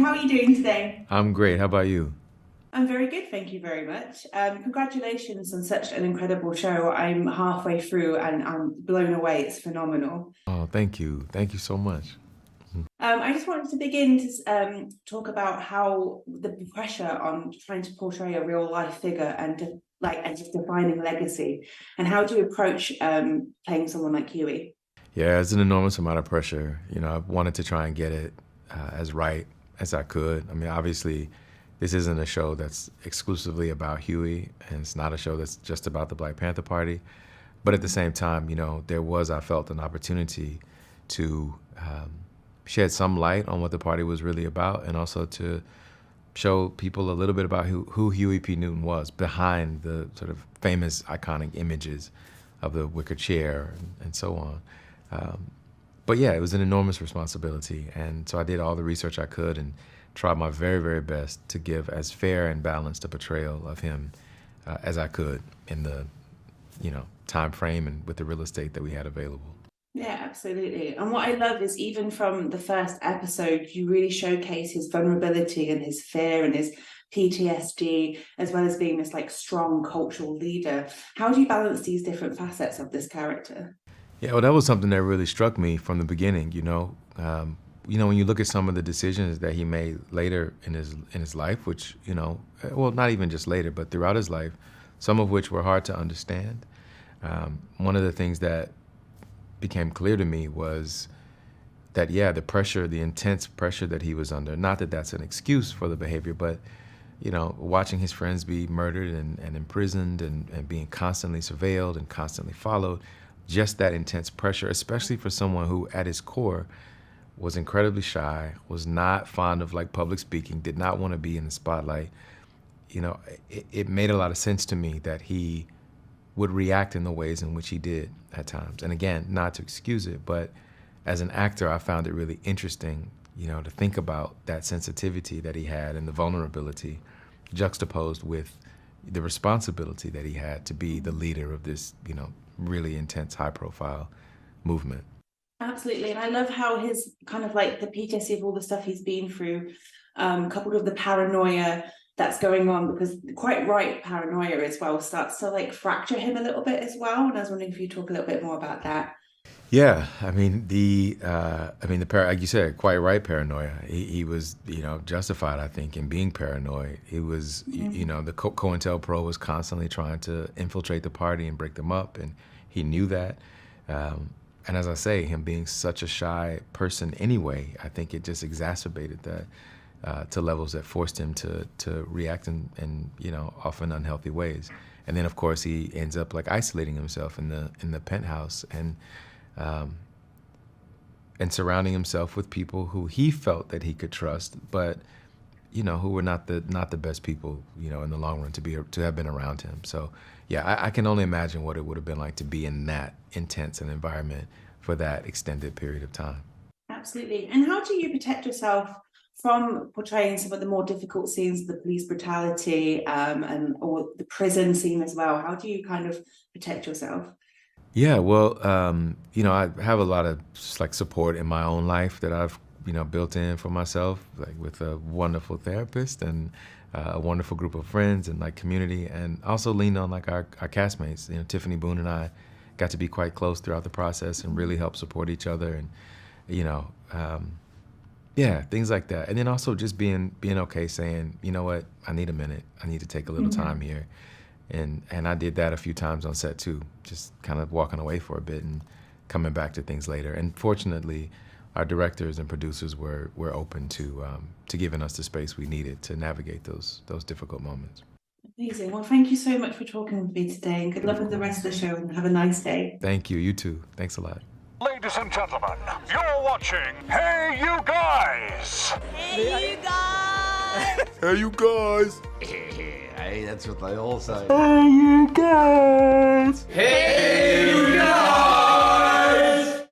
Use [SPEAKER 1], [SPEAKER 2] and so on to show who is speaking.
[SPEAKER 1] How are you doing today?
[SPEAKER 2] I'm great. How about you?
[SPEAKER 1] I'm very good, thank you very much. Congratulations on such an incredible show. I'm halfway through and I'm blown away. It's phenomenal.
[SPEAKER 2] Oh, thank you. Thank you so much.
[SPEAKER 1] I just wanted to begin to talk about how the pressure on trying to portray a real life figure and just defining legacy, and how do you approach playing someone like Huey?
[SPEAKER 2] Yeah, it's an enormous amount of pressure. I wanted to try and get it as right as I could. I mean, obviously, this isn't a show that's exclusively about Huey, and it's not a show that's just about the Black Panther Party. But at the same time, there was, I felt, an opportunity to shed some light on what the party was really about, and also to show people a little bit about who Huey P. Newton was behind the sort of famous, iconic images of the wicker chair and so on. But yeah, it was an enormous responsibility, and so I did all the research I could and tried my very, very best to give as fair and balanced a portrayal of him as I could in the, time frame and with the real estate that we had available.
[SPEAKER 1] Yeah, absolutely. And what I love is even from the first episode, you really showcase his vulnerability and his fear and his PTSD, as well as being this strong cultural leader. How do you balance these different facets of this character?
[SPEAKER 2] Yeah, well, that was something that really struck me from the beginning. When you look at some of the decisions that he made later in his life, which well, not even just later, but throughout his life, some of which were hard to understand. One of the things that became clear to me was that, yeah, the intense pressure that he was under, not that that's an excuse for the behavior, but, watching his friends be murdered and imprisoned and being constantly surveilled and constantly followed, just that intense pressure, especially for someone who at his core was incredibly shy, was not fond of public speaking, did not want to be in the spotlight. It made a lot of sense to me that he would react in the ways in which he did at times. And again, not to excuse it, but as an actor, I found it really interesting, to think about that sensitivity that he had and the vulnerability juxtaposed with the responsibility that he had to be the leader of this, really intense, high-profile movement.
[SPEAKER 1] Absolutely. And I love how his kind of the PTSD of all the stuff he's been through, coupled with the paranoia that's going on, because quite right paranoia as well starts to fracture him a little bit as well. And I was wondering if you talk a little bit more about that.
[SPEAKER 2] Yeah, I mean like you said, quite right paranoia. He was justified, I think, in being paranoid. He was the COINTELPRO was constantly trying to infiltrate the party and break them up, and he knew that. And as I say, him being such a shy person anyway, I think it just exacerbated that to levels that forced him to react in often unhealthy ways. And then of course he ends up isolating himself in the penthouse and surrounding himself with people who he felt that he could trust, but who were not the best people in the long run to have been around him. So yeah, I can only imagine what it would have been like to be in that intense an environment for that extended period of time.
[SPEAKER 1] Absolutely. And how do you protect yourself from portraying some of the more difficult scenes, the police brutality or the prison scene as well? How do you kind of protect yourself?
[SPEAKER 2] Yeah, well, I have a lot of support in my own life that I've built in for myself, with a wonderful therapist and a wonderful group of friends and community, and also leaned on our castmates. Tiffany Boone and I got to be quite close throughout the process and really help support each other, and yeah, things like that. And then also just being okay saying, you know what, I need a minute. I need to take a little time here. And I did that a few times on set too, just kind of walking away for a bit and coming back to things later. And fortunately, our directors and producers were open to giving us the space we needed to navigate those difficult moments.
[SPEAKER 1] Amazing. Well, thank you so much for talking with me today, and good luck with the rest of the show, and have a nice day.
[SPEAKER 2] Thank you. You too. Thanks a lot.
[SPEAKER 3] Ladies and gentlemen, you're watching Hey You Guys!
[SPEAKER 4] Hey, you guys!
[SPEAKER 2] Hey, you guys!
[SPEAKER 5] Hey, that's what they all say.
[SPEAKER 2] Hey, you guys!
[SPEAKER 5] Hey, you guys!